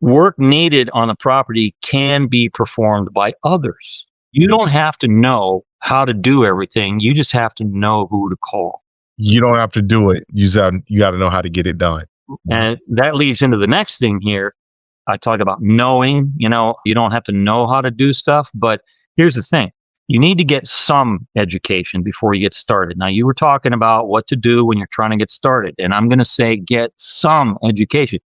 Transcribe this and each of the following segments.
Work needed on a property can be performed by others. You don't have to know how to do everything. You just have to know who to call. You don't have to do it. You got to know how to get it done. And that leads into the next thing here. I talk about knowing, you don't have to know how to do stuff, but here's the thing. You need to get some education before you get started. Now, you were talking about what to do when you're trying to get started, and I'm going to say get some education.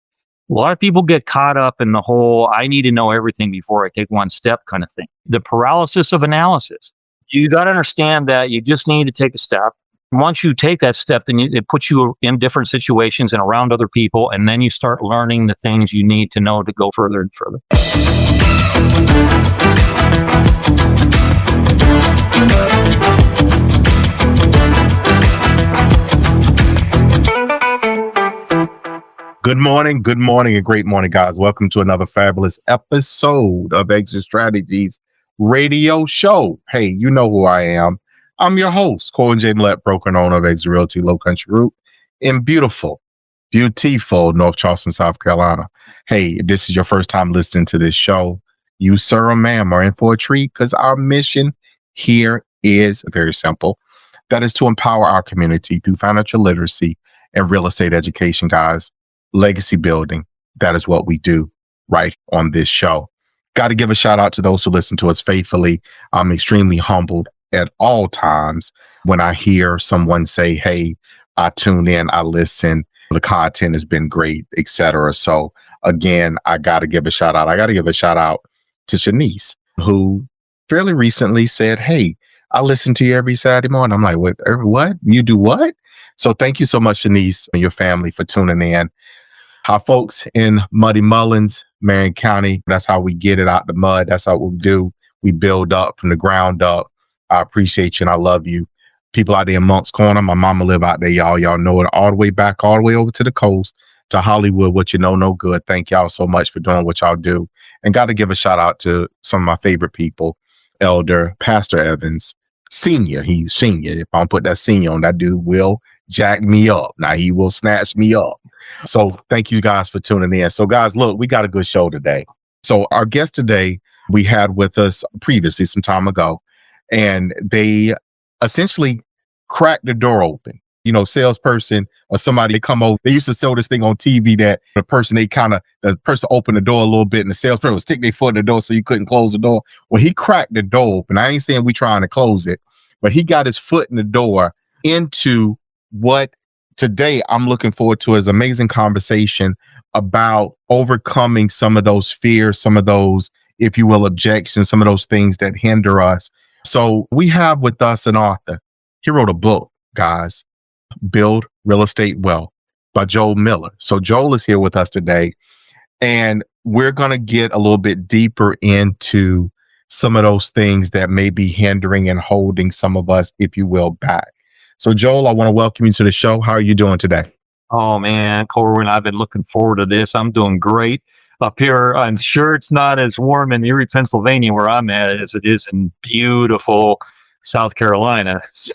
A lot of people get caught up in the whole, I need to know everything before I take one step kind of thing. The paralysis of analysis. You got to understand that you just need to take a step. Once you take that step, then it puts you in different situations and around other people, and then you start learning the things you need to know to go further and further. Good morning, and great morning, guys. Welcome to another fabulous episode of Exit Strategies radio show. Hey, you know who I am. I'm your host, Corwin J. Millett, broker and owner of Exit Realty Low Country Group in beautiful North Charleston, South Carolina. Hey, if this is your first time listening to this show, you, sir or ma'am, are in for a treat because our mission here is very simple. That is to empower our community through financial literacy and real estate education, guys. Legacy building. That is what we do right on this show. Got to give a shout out to those who listen to us faithfully. I'm extremely humbled at all times when I hear someone say, hey, I tune in, I listen, the content has been great, etc. So again, I got to give a shout out. I got to give a shout out to Shanice, who fairly recently said, hey, I listen to you every Saturday morning. I'm like, what? You do what? So thank you so much, Shanice, and your family for tuning in. Our folks in Muddy Mullins, Marion County, that's how we get it out the mud. That's how we do. We build up from the ground up. I appreciate you and I love you. People out there in Moncks Corner, my mama live out there, y'all. Y'all know it all the way back, all the way over to the coast, to Hollywood, what you know, no good. Thank y'all so much for doing what y'all do. And got to give a shout out to some of my favorite people, Elder Pastor Evans, Senior. He's senior. If I don't put that senior on, that dude will jack me up. Now he will snatch me up. So thank you guys for tuning in. So guys, look, we got a good show today. So our guest today, we had with us previously some time ago, and they essentially cracked the door open. You know, salesperson or somebody, they come over, they used to sell this thing on TV that the person opened the door a little bit and the salesperson would stick their foot in the door so you couldn't close the door. Well, he cracked the door open. I ain't saying we trying to close it, but he got his foot in the door into what today I'm looking forward to is amazing conversation about overcoming some of those fears, some of those, if you will, objections, some of those things that hinder us. So we have with us an author. He wrote a book, guys, Build Real Estate Wealth by Joel Miller. So Joel is here with us today, and we're going to get a little bit deeper into some of those things that may be hindering and holding some of us, if you will, back. So Joel, I want to welcome you to the show. How are you doing today? Oh man, Corwin, I've been looking forward to this. I'm doing great up here. I'm sure it's not as warm in Erie, Pennsylvania, where I'm at, as it is in beautiful South Carolina. So,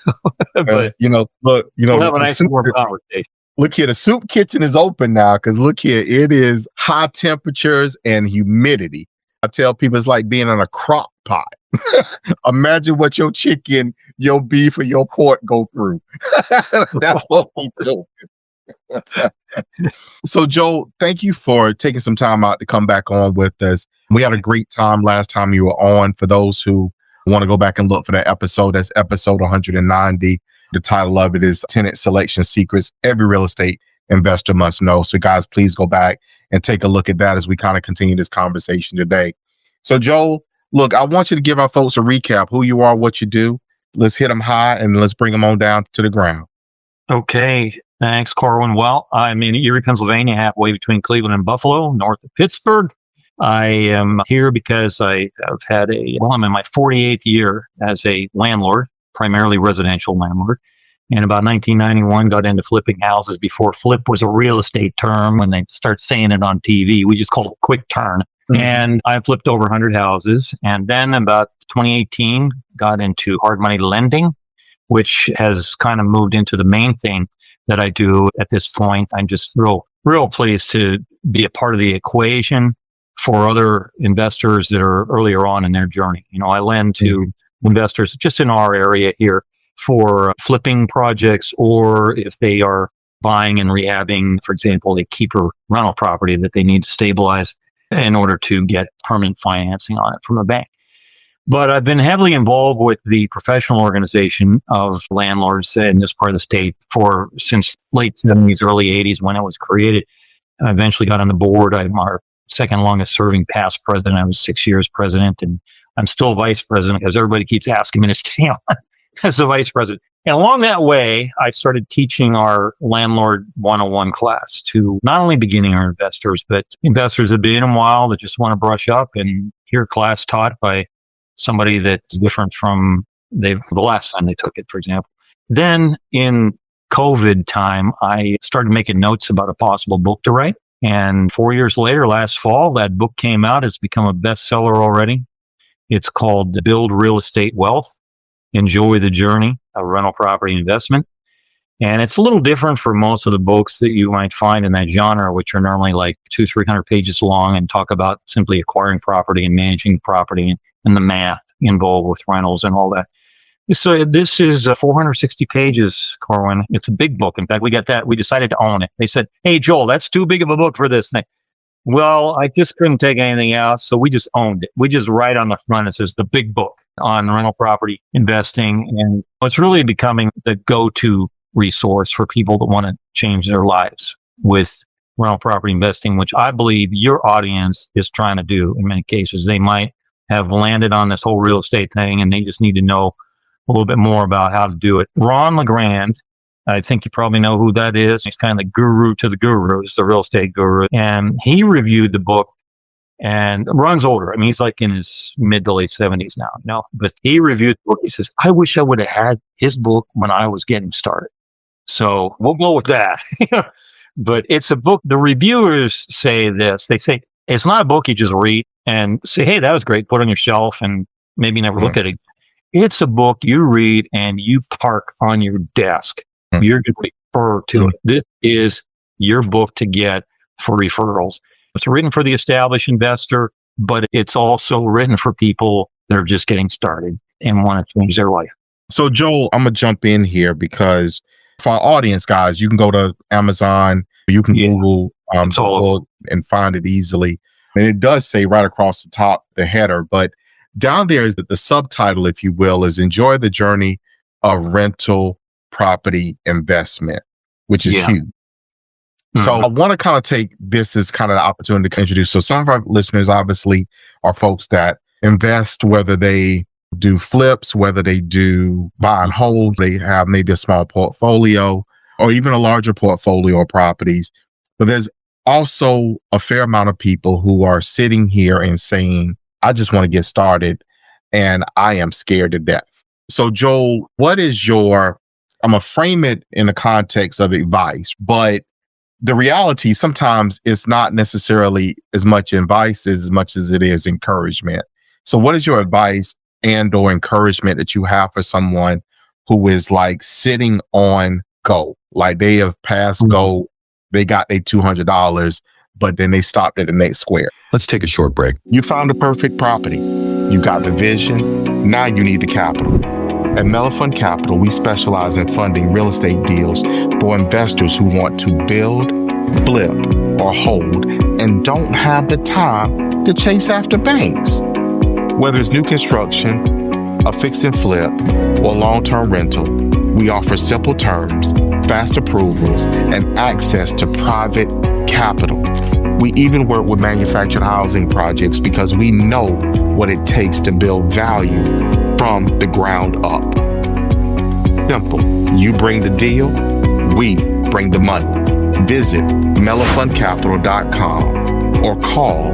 but look, we'll have a nice warm conversation. Look here, the soup kitchen is open now because look here, it is high temperatures and humidity. I tell people it's like being in a crock pot. Imagine what your chicken, your beef, or your pork go through. That's what we do. So, Joel, thank you for taking some time out to come back on with us. We had a great time last time you were on. For those who want to go back and look for that episode, that's episode 190. The title of it is Tenant Selection Secrets Every Real Estate Investor Must Know. So, guys, please go back and take a look at that as we kind of continue this conversation today. So, Joel, look, I want you to give our folks a recap, who you are, what you do. Let's hit them high and let's bring them on down to the ground. Okay. Thanks, Corwin. Well, I'm in Erie, Pennsylvania, halfway between Cleveland and Buffalo, north of Pittsburgh. I am here because I'm in my 48th year as a landlord, primarily residential landlord. And about 1991, got into flipping houses before flip was a real estate term. When they start saying it on TV, we just call it quick turn. Mm-hmm. And I flipped over 100 houses. And then about 2018, got into hard money lending, which has kind of moved into the main thing that I do at this point. I'm just real pleased to be a part of the equation. for other investors that are earlier on in their journey. I lend to investors just in our area here for flipping projects, or if they are buying and rehabbing, for example, a keeper rental property that they need to stabilize in order to get permanent financing on it from a bank. But I've been heavily involved with the professional organization of landlords in this part of the state since late 70s, early 80s when it was created. I eventually got on the board. I'm our second longest serving past president. I was 6 years president, and I'm still vice president because everybody keeps asking me to stay on as the vice president. And along that way, I started teaching our Landlord 101 class to not only beginning investors, but investors that have been in a while that just want to brush up and hear a class taught by somebody that's different from the last time they took it, for example. Then in COVID time, I started making notes about a possible book to write. And 4 years later, last fall, that book came out. It's become a bestseller already. It's called Build Real Estate Wealth, Enjoy the Journey of Rental Property Investment. And it's a little different for most of the books that you might find in that genre, which are normally like 200-300 pages long and talk about simply acquiring property and managing the property and the math involved with rentals and all that. So this is 460 pages, Corwin. It's a big book. In fact, we decided to own it. They said, "Hey, Joel, that's too big of a book for this thing." Well, I just couldn't take anything else, so we just owned it. We just write on the front, it says the big book on rental property investing. And it's really becoming the go-to resource for people that want to change their lives with rental property investing, which I believe your audience is trying to do in many cases. They might have landed on this whole real estate thing and they just need to know a little bit more about how to do it. Ron LeGrand, I think you probably know who that is. He's kind of the guru to the gurus, the real estate guru. And he reviewed the book, and Ron's older. I mean, he's like in his mid to late 70s now, but he reviewed the book. He says, "I wish I would have had his book when I was getting started." So we'll go with that. But it's a book. The reviewers say this. They say, it's not a book you just read and say, "Hey, that was great," put on your shelf and maybe never look at it. It's a book you read and you park on your desk. You're going to refer to it. This is your book to get for referrals. It's written for the established investor, but it's also written for people that are just getting started and want to change their life. So, Joel, I'm going to jump in here because for our audience, guys, you can go to Amazon, you can Google the book and find it easily. And it does say right across the top, the header, but down there is the subtitle, if you will, is Enjoy the Journey of Rental Property Investment, which is huge. So I want to kind of take this as kind of the opportunity to introduce. So some of our listeners obviously are folks that invest, whether they do flips, whether they do buy and hold, they have maybe a small portfolio or even a larger portfolio of properties. But there's also a fair amount of people who are sitting here and saying, "I just want to get started and I am scared to death." So Joel, what is I'm going to frame it in the context of advice, but the reality sometimes it's not necessarily as much advice as much as it is encouragement. So what is your advice and or encouragement that you have for someone who is like sitting on go, like they have passed go, they got their $200, but then they stopped at the next square? Let's take a short break. You found the perfect property. You got the vision. Now you need the capital. At Mellifund Capital, we specialize in funding real estate deals for investors who want to build, flip, or hold and don't have the time to chase after banks. Whether it's new construction, a fix and flip, or long-term rental, we offer simple terms, fast approvals, and access to private capital. We even work with manufactured housing projects because we know what it takes to build value from the ground up. Simple. You bring the deal, we bring the money. Visit mellifundcapital.com or call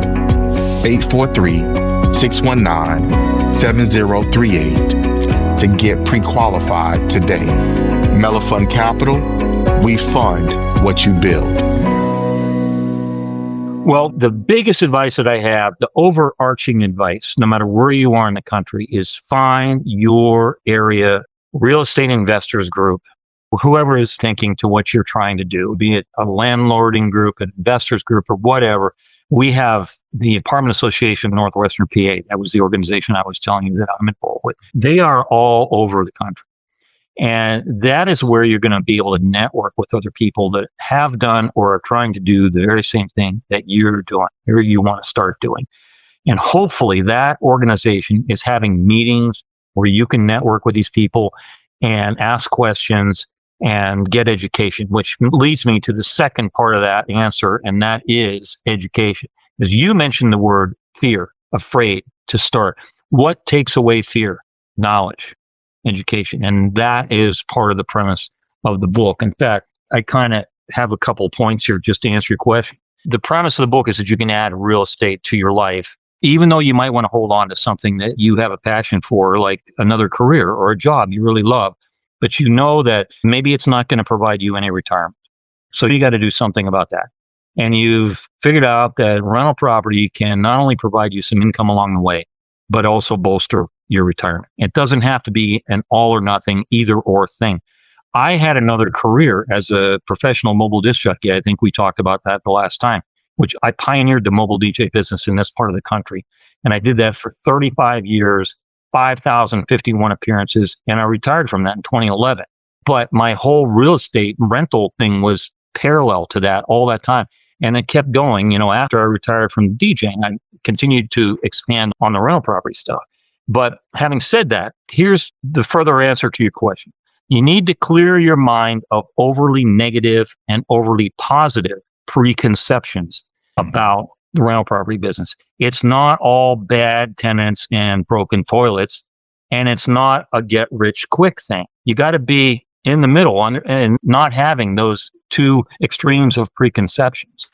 843-619-7038 to get pre-qualified today. Mellifund Capital, we fund what you build. Well, the biggest advice that I have, the overarching advice, no matter where you are in the country, is find your area real estate investors group, whoever is thinking to what you're trying to do, be it a landlording group, an investors group, or whatever. We have the Apartment Association of Northwestern PA. That was the organization I was telling you that I'm involved with. They are all over the country. And that is where you're going to be able to network with other people that have done or are trying to do the very same thing that you're doing or you want to start doing. And hopefully that organization is having meetings where you can network with these people and ask questions and get education, which leads me to the second part of that answer, and that is education. As you mentioned the word fear, afraid to start. What takes away fear? Knowledge, education. And that is part of the premise of the book. In fact, I kind of have a couple points here just to answer your question. The premise of the book is that you can add real estate to your life, even though you might want to hold on to something that you have a passion for, like another career or a job you really love, but you know that maybe it's not going to provide you any retirement. So you got to do something about that. And you've figured out that rental property can not only provide you some income along the way, but also bolster your retirement. It doesn't have to be an all or nothing, either or thing. I had another career as a professional mobile disc jockey. I think we talked about that the last time, which I pioneered the mobile DJ business in this part of the country. And I did that for 35 years, 5,051 appearances, and I retired from that in 2011. But my whole real estate rental thing was parallel to that all that time. And it kept going, after I retired from DJing, I continued to expand on the rental property stuff. But having said that, here's the further answer to your question. You need to clear your mind of overly negative and overly positive preconceptions about the rental property business. It's not all bad tenants and broken toilets, and it's not a get rich quick thing. You got to be in the middle and not having those two extremes of preconceptions.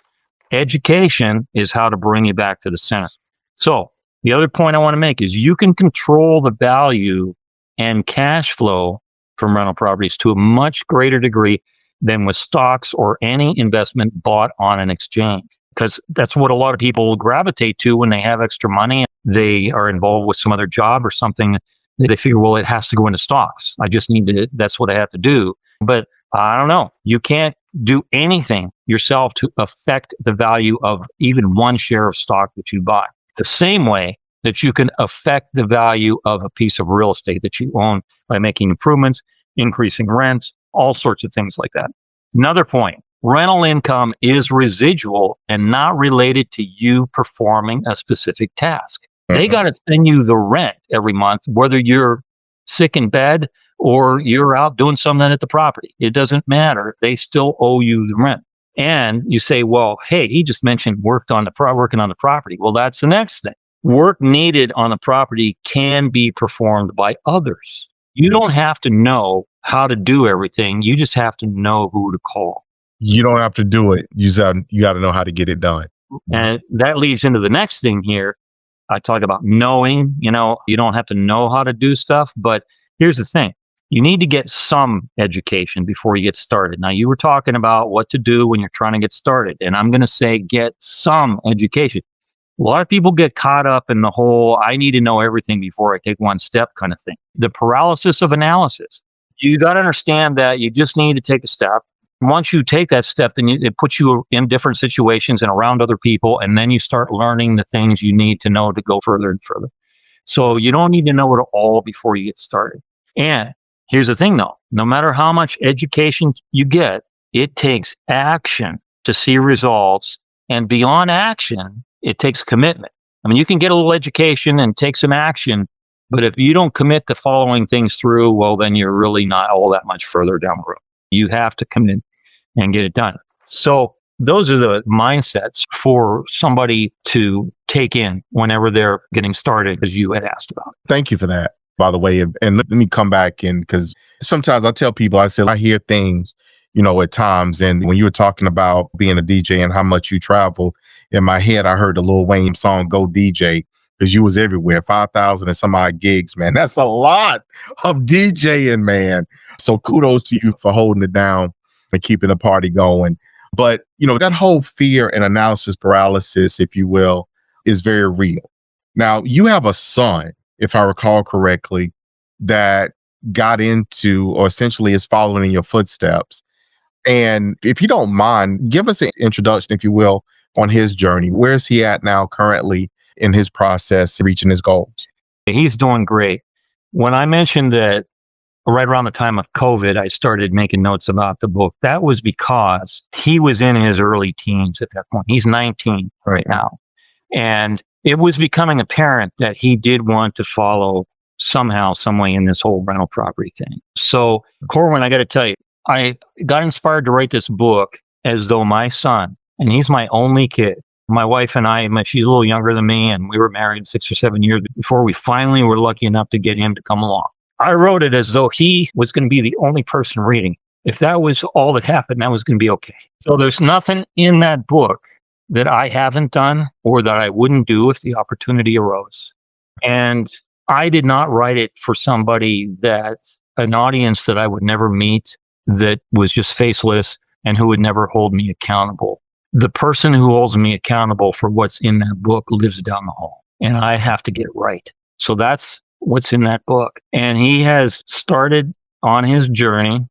Education is how to bring you back to the center. So the other point I want to make is you can control the value and cash flow from rental properties to a much greater degree than with stocks or any investment bought on an exchange, because that's what a lot of people gravitate to when they have extra money. They are involved with some other job or something. They figure, well, it has to go into stocks. I just need to, that's what I have to do. But I don't know. You can't do anything yourself to affect the value of even one share of stock that you buy. The same way that you can affect the value of a piece of real estate that you own by making improvements, increasing rents, all sorts of things like that. Another point, rental income is residual and not related to you performing a specific task. They got to send you the rent every month, whether you're sick in bed or you're out doing something at the property. It doesn't matter. They still owe you the rent. And you say, well, hey, he just mentioned working on the property. Well, that's the next thing. Work needed on the property can be performed by others. You don't have to know how to do everything. You just have to know who to call. You don't have to do it. You got to know how to get it done. And that leads into the next thing here. I talk about knowing, you don't have to know how to do stuff, but here's the thing. You need to get some education before you get started. Now, you were talking about what to do when you're trying to get started, and I'm going to say get some education. A lot of people get caught up in the whole, I need to know everything before I take one step kind of thing. The paralysis of analysis. You got to understand that you just need to take a step. Once you take that step, then it puts you in different situations and around other people, and then you start learning the things you need to know to go further and further. So you don't need to know it all before you get started. And here's the thing, though. No matter how much education you get, it takes action to see results. And beyond action, it takes commitment. I mean, you can get a little education and take some action, but if you don't commit to following things through, well, then you're really not all that much further down the road. You have to commit and get it done. So those are the mindsets for somebody to take in whenever they're getting started, as you had asked about. Thank you for that, by the way. And let me come back in, because sometimes I tell people, I hear things, at times. And when you were talking about being a DJ and how much you travel, in my head, I heard the Lil Wayne song, Go DJ, because you was everywhere, 5,000 and some odd gigs, man. That's a lot of DJing, man. So kudos to you for holding it down and keeping the party going. But, that whole fear and analysis paralysis, if you will, is very real. Now, you have a son, if I recall correctly, that got into, or essentially is following in your footsteps. And if you don't mind, give us an introduction, if you will, on his journey? Where is he at now currently in his process reaching his goals? He's doing great. When I mentioned that right around the time of COVID, I started making notes about the book, that was because he was in his early teens at that point. He's 19 right now. And it was becoming apparent that he did want to follow somehow, some way in this whole rental property thing. So, Corwin, I got to tell you, I got inspired to write this book as though my son, and he's my only kid, my wife and I, she's a little younger than me, and we were married 6 or 7 years before we finally were lucky enough to get him to come along. I wrote it as though he was going to be the only person reading. If that was all that happened, that was going to be okay. So there's nothing in that book that I haven't done or that I wouldn't do if the opportunity arose. And I did not write it for somebody an audience that I would never meet, that was just faceless and who would never hold me accountable. The person who holds me accountable for what's in that book lives down the hall, and I have to get it right. So that's what's in that book. And he has started on his journey.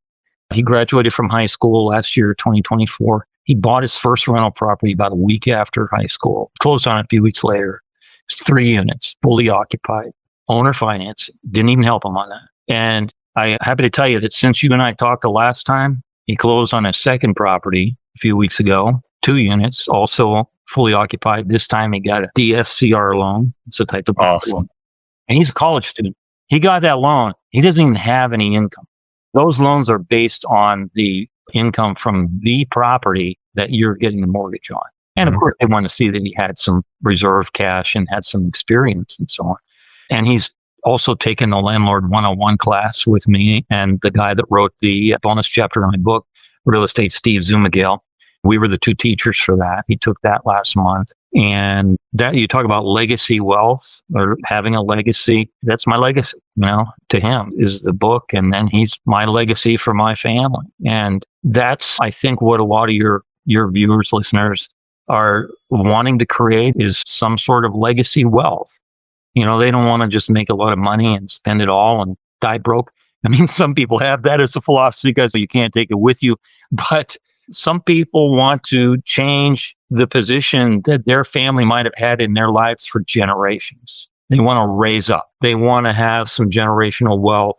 He graduated from high school last year, 2024. He bought his first rental property about a week after high school, closed on it a few weeks later. It's 3 units, fully occupied, owner financing. Didn't even help him on that. And I'm happy to tell you that since you and I talked the last time, he closed on a second property a few weeks ago, 2 units, also fully occupied. This time he got a DSCR loan. It's a type of loan. And he's a college student. He got that loan. He doesn't even have any income. Those loans are based on the income from the property that you're getting the mortgage on. And of course, they want to see that he had some reserve cash and had some experience and so on. And he's also taken the Landlord 101 class with me and the guy that wrote the bonus chapter in my book, Real Estate, Steve Zumigale. We were the 2 teachers for that. He took that last month. And that, you talk about legacy wealth or having a legacy. That's my legacy, to him is the book. And then he's my legacy for my family. And that's, I think, what a lot of your viewers, listeners are wanting to create is some sort of legacy wealth. They don't want to just make a lot of money and spend it all and die broke. I mean, some people have that as a philosophy because you can't take it with you. But some people want to change the position that their family might have had in their lives for generations. They want to raise up. They want to have some generational wealth.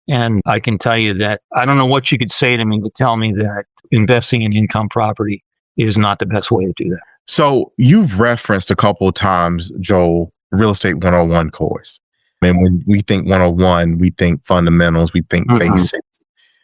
And I can tell you that I don't know what you could say to me to tell me that investing in income property is not the best way to do that. So you've referenced a couple of times, Joel, Real Estate 101 course. And when we think 101, we think fundamentals, we think basics.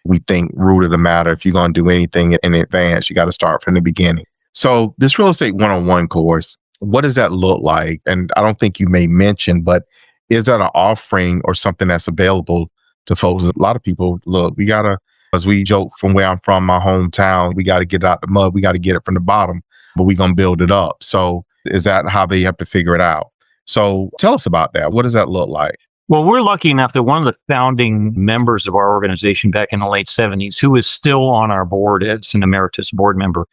We think root of the matter. If you're going to do anything in advance, you got to start from the beginning. So this Real Estate 101 course, what does that look like? And I don't think you may mention, but is that an offering or something that's available to folks? A lot of people, look, we got to, as we joke from where I'm from, my hometown, we got to get out the mud. We got to get it from the bottom, but we're going to build it up. So is that how they have to figure it out? So tell us about that. What does that look like? Well, we're lucky enough that one of the founding members of our organization back in the late 70s, who is still on our board as an emeritus board member,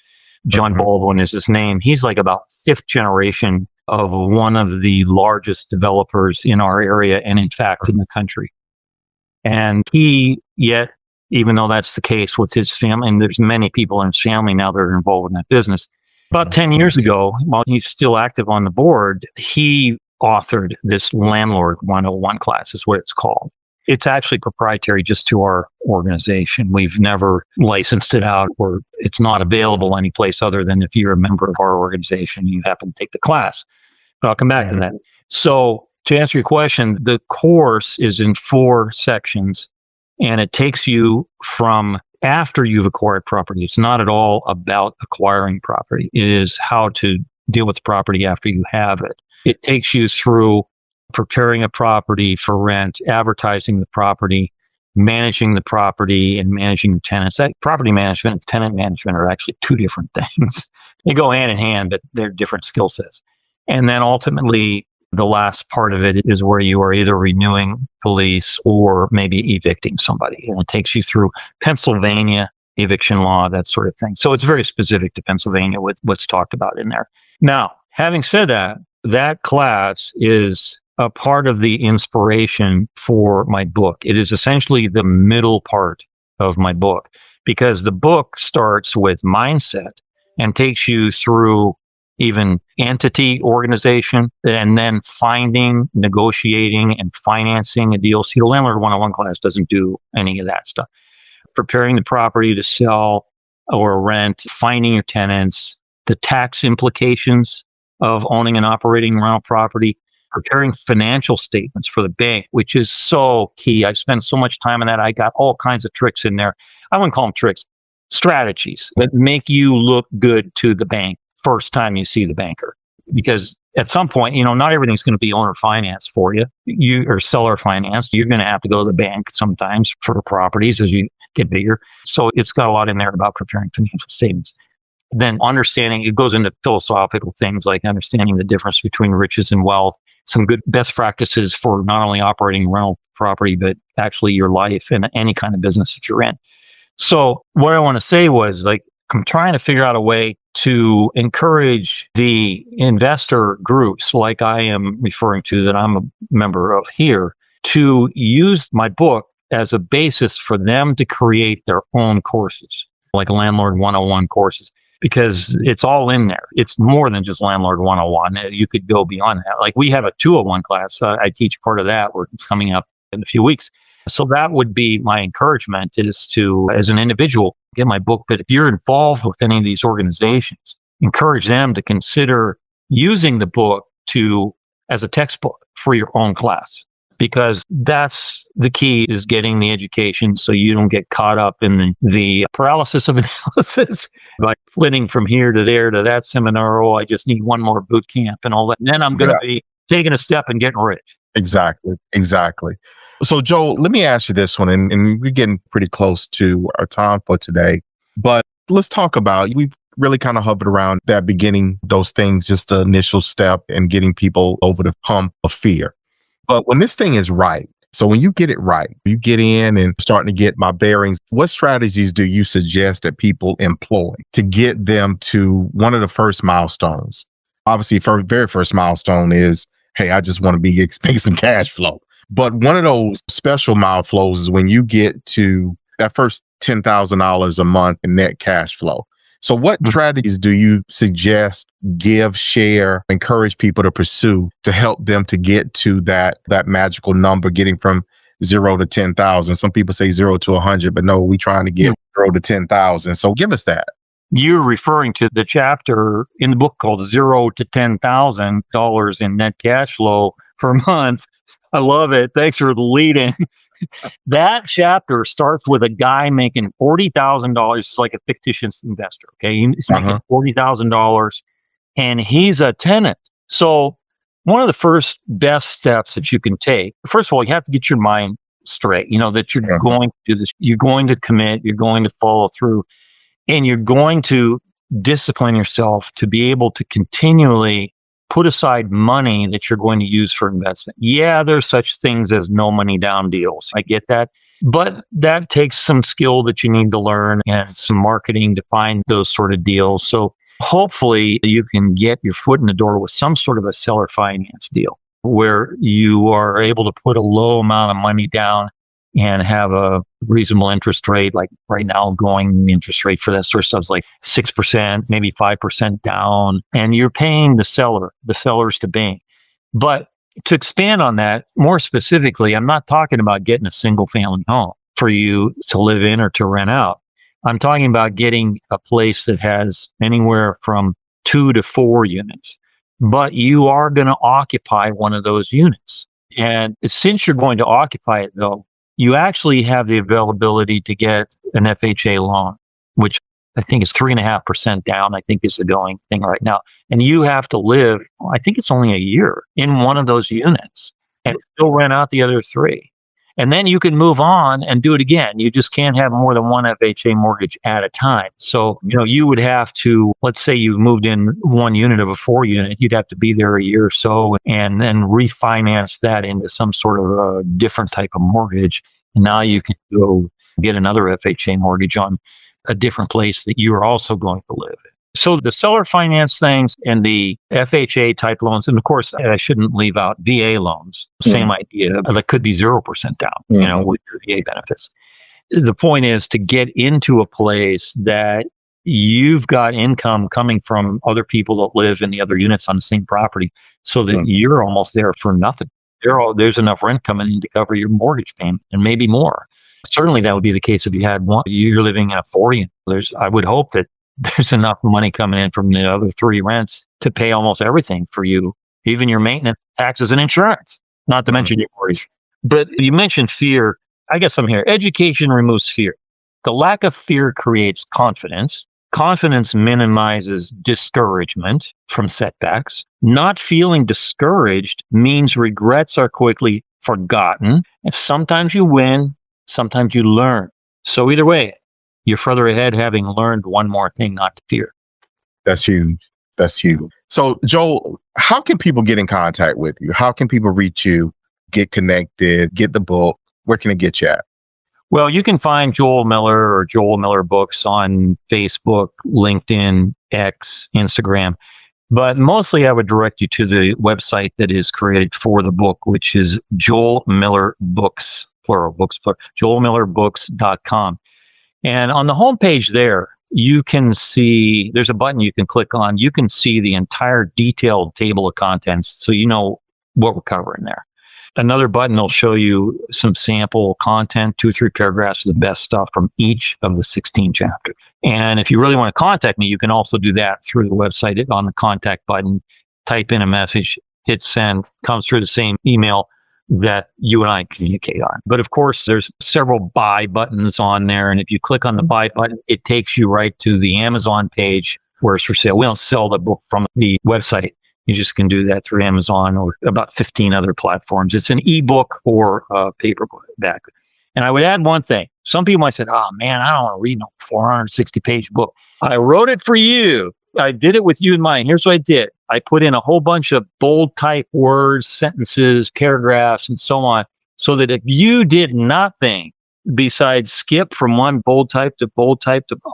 John Baldwin is his name. He's like about 5th generation of one of the largest developers in our area and in fact in the country. And even though that's the case with his family, and there's many people in his family now that are involved in that business, about 10 years ago, while he's still active on the board, he authored this Landlord 101 class is what it's called. It's actually proprietary just to our organization. We've never licensed it out, or it's not available anyplace other than if you're a member of our organization, you happen to take the class. But I'll come back to that. So to answer your question, the course is in 4 sections, and it takes you from after you've acquired property. It's not at all about acquiring property. It is how to deal with the property after you have it. It takes you through preparing a property for rent, advertising the property, managing the property, and managing your tenants. That property management and tenant management are actually 2 different things. They go hand in hand, but they're different skill sets. And then ultimately, the last part of it is where you are either renewing police or maybe evicting somebody. And it takes you through Pennsylvania eviction law, that sort of thing. So it's very specific to Pennsylvania with what's talked about in there. Now, having said that, that class is a part of the inspiration for my book. It is essentially the middle part of my book because the book starts with mindset and takes you through even entity organization, and then finding, negotiating, and financing a deal. See, the Landlord 101 class doesn't do any of that stuff. Preparing the property to sell or rent, finding your tenants, the tax implications of owning and operating rental property, preparing financial statements for the bank, which is so key. I spent so much time on that. I got all kinds of tricks in there. I wouldn't call them tricks, strategies that make you look good to the bank first time you see the banker. Because at some point, not everything's going to be owner finance for you. Or seller finance. You're going to have to go to the bank sometimes for properties as you get bigger. So it's got a lot in there about preparing financial statements. Then understanding, it goes into philosophical things like understanding the difference between riches and wealth, some good best practices for not only operating rental property, but actually your life and any kind of business that you're in. So what I want to say was, like, I'm trying to figure out a way to encourage the investor groups like I am referring to, that I'm a member of here, to use my book as a basis for them to create their own courses, like Landlord 101 courses, because it's all in there. It's more than just Landlord 101. You could go beyond that. Like, we have a 201 class. I teach part of that. It's coming up in a few weeks. So that would be my encouragement, is to, as an individual, get my book. But if you're involved with any of these organizations, encourage them to consider using the book as a textbook for your own class, because that's the key, is getting the education so you don't get caught up in the paralysis of analysis, like flitting from here to there to that seminar. Oh, I just need one more boot camp and all that. And then I'm going to be taking a step and getting rich. Exactly. So, Joe, let me ask you this one, and we're getting pretty close to our time for today, but let's talk about, we've really kind of hovered around that beginning, those things, just the initial step and getting people over the hump of fear. But when this thing is right, so when you get it right, you get in and starting to get my bearings, what strategies do you suggest that people employ to get them to one of the first milestones? Obviously, very first milestone is, hey, I just want to make some cash flow. But one of those special milestones is when you get to that first $10,000 a month in net cash flow. So what strategies do you suggest, give, share, encourage people to pursue to help them to get to that magical number, getting from 0 to 10,000? Some people say 0 to 100, but no, we're trying to get 0 to 10,000. So give us that. You're referring to the chapter in the book called $0 to $10,000 in net cash flow per month. I love it. Thanks for the lead in. That chapter starts with a guy making $40,000. It's like a fictitious investor. Okay. He's making $40,000 and he's a tenant. So one of the first best steps that you can take, first of all, you have to get your mind straight, that you're going to do this. You're going to commit, you're going to follow through, and you're going to discipline yourself to be able to continually put aside money that you're going to use for investment. Yeah, there's such things as no money down deals. I get that. But that takes some skill that you need to learn and some marketing to find those sort of deals. So hopefully you can get your foot in the door with some sort of a seller finance deal where you are able to put a low amount of money down and have a reasonable interest rate. Like right now, going interest rate for that sort of stuff is like 6%, maybe 5% down, and you're paying the sellers to bank. But to expand on that more specifically, I'm not talking about getting a single family home for you to live in or to rent out. I'm talking about getting a place that has anywhere from 2 to 4 units, but you are going to occupy one of those units. And since you're going to occupy it, though, you actually have the availability to get an FHA loan, which I think is 3.5% down, I think is the going thing right now. And you have to live, I think it's only a year in one of those units and still rent out the other 3. And then you can move on and do it again. You just can't have more than one FHA mortgage at a time. So, you would have to, let's say you moved in one unit of a 4 unit, you'd have to be there a year or so and then refinance that into some sort of a different type of mortgage. And now you can go get another FHA mortgage on a different place that you are also going to live in. So the seller finance things and the FHA type loans, and of course, I shouldn't leave out VA loans, same idea, that could be 0% down, with your VA benefits. The point is to get into a place that you've got income coming from other people that live in the other units on the same property, so that you're almost there for nothing. There's enough rent coming in to cover your mortgage payment and maybe more. Certainly that would be the case if you had one. You're living in a 4 unit. I would hope that there's enough money coming in from the other 3 rents to pay almost everything for you, even your maintenance, taxes, and insurance, not to mention your mortgage. But you mentioned fear. I guess I'm here. Education removes fear. The lack of fear creates confidence. Confidence minimizes discouragement from setbacks. Not feeling discouraged means regrets are quickly forgotten. And sometimes you win, sometimes you learn. So either way, you're further ahead having learned one more thing not to fear. That's huge. That's huge. So, Joel, how can people get in contact with you? How can people reach you, get connected, get the book? Where can it get you at? Well, you can find Joel Miller or Joel Miller Books on Facebook, LinkedIn, X, Instagram. But mostly I would direct you to the website that is created for the book, which is Joel Miller Books, plural, books, plural, joelmillerbooks.com. And on the homepage there, you can see, there's a button you can click on. You can see the entire detailed table of contents, so you know what we're covering there. Another button will show you some sample content, 2 or 3 paragraphs of the best stuff from each of the 16 chapters. And if you really want to contact me, you can also do that through the website. On the contact button, type in a message, hit send, comes through the same email that you and I communicate on. But of course, there's several buy buttons on there. And if you click on the buy button, it takes you right to the Amazon page where it's for sale. We don't sell the book from the website. You just can do that through Amazon or about 15 other platforms. It's an ebook or a paperback. And I would add one thing. Some people might say, oh man, I don't want to read no 460-page book. I wrote it for you. I did it with you in mind. Here's what I did. I put in a whole bunch of bold type words, sentences, paragraphs, and so on, so that if you did nothing besides skip from one bold type to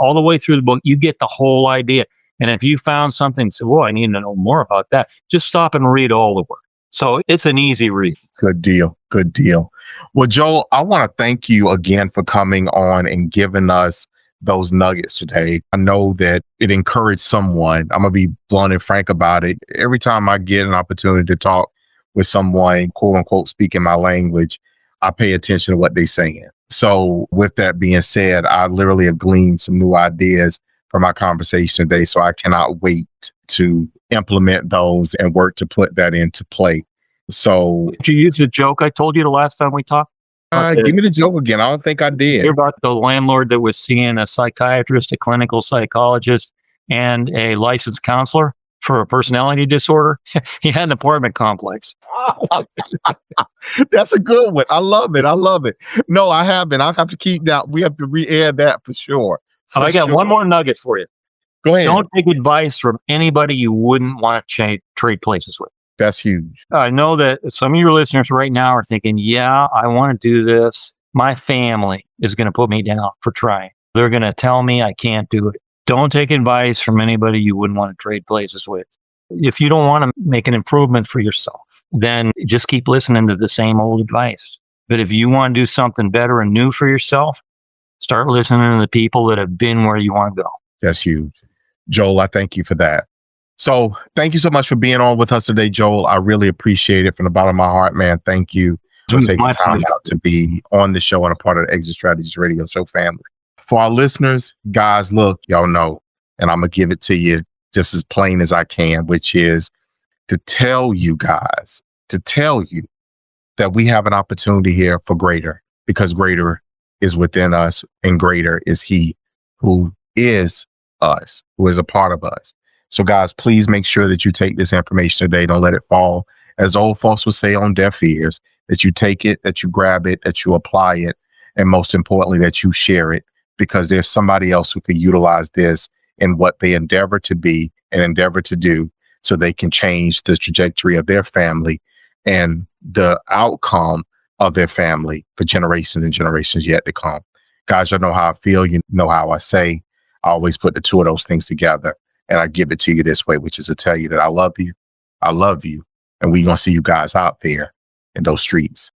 all the way through the book, you get the whole idea. And if you found something, say, well, I need to know more about that, just stop and read all the work. So it's an easy read. Good deal. Good deal. Well, Joel, I want to thank you again for coming on and giving us those nuggets today. I know that it encouraged someone. I'm going to be blunt and frank about it. Every time I get an opportunity to talk with someone, quote unquote, speaking my language, I pay attention to what they're saying. So with that being said, I literally have gleaned some new ideas from our conversation today. So I cannot wait to implement those and work to put that into play. So did you use the joke I told you the last time we talked? Give me the joke again. I don't think I did. Hear about the landlord that was seeing a psychiatrist, a clinical psychologist, and a licensed counselor for a personality disorder. He had an apartment complex. That's a good one. I love it. I love it. No, I haven't. I'll have to keep that. We have to re-air that for sure. I got one more nugget for you. Go ahead. Don't take advice from anybody you wouldn't want to trade places with. That's huge. I know that some of your listeners right now are thinking, yeah, I want to do this. My family is going to put me down for trying. They're going to tell me I can't do it. Don't take advice from anybody you wouldn't want to trade places with. If you don't want to make an improvement for yourself, then just keep listening to the same old advice. But if you want to do something better and new for yourself, start listening to the people that have been where you want to go. That's huge. Joel, I thank you for that. So thank you so much for being on with us today, Joel. I really appreciate it from the bottom of my heart, man. Thank you for taking time out to be on the show and a part of the Exit Strategies Radio Show family. For our listeners, guys, look, y'all know, and I'm going to give it to you just as plain as I can, which is to tell you guys, that we have an opportunity here for greater, because greater is within us and greater is he who is us, who is a part of us. So guys, please make sure that you take this information today. Don't let it fall, as old folks would say, on deaf ears, that you take it, that you grab it, that you apply it, and most importantly, that you share it, because there's somebody else who could utilize this in what they endeavor to be and endeavor to do, so they can change the trajectory of their family and the outcome of their family for generations and generations yet to come. Guys, you know how I feel. You know how I say. I always put the two of those things together, and I give it to you this way, which is to tell you that I love you, and we're going to see you guys out there in those streets.